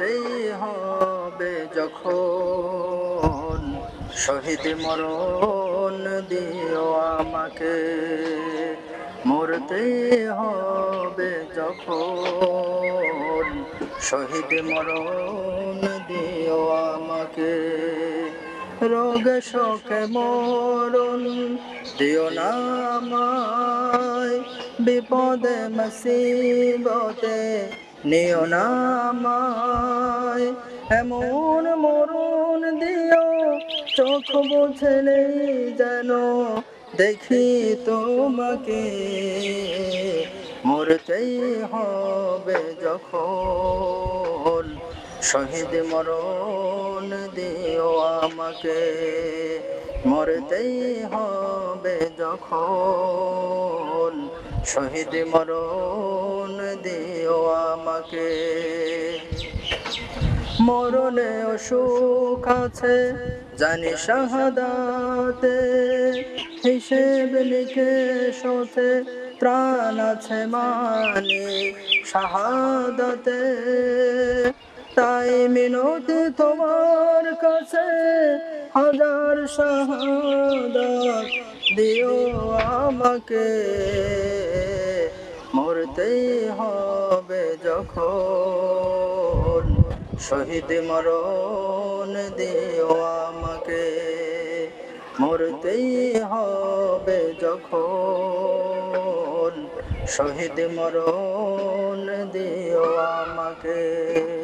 মরতেই হবে যখন, শহীদ মরণ দিও আমাকে। মরতেই হবে যখন, শহীদ মরণ দিও আমাকে। রোগে শোকে মরণ দিও না আমায়, বিপদে মুসিবতে নিও না আমায়। এমন মরণ দিও চোখ বুঝলে যেন দেখি তোমাকে। মরতেই হবে যখন, শহীদ মরণ দিও আমাকে। মরতেই হবে যখন, শহীদ মরণ দিও আমাকে। মরণে সুখ আছে জানি শাহাদাতে, হিসেব নিকেশ হতে ত্রাণ আছে মানি শাহাদাতে। তাই মিনতি তোমার কাছে হাজার শাহাদাত দিও আমাকে। মরতেই হবে যখন, শহীদ মরণ দিও আমাকে। মরতেই হবে যখন, শহীদ মরণ দিও আমাকে।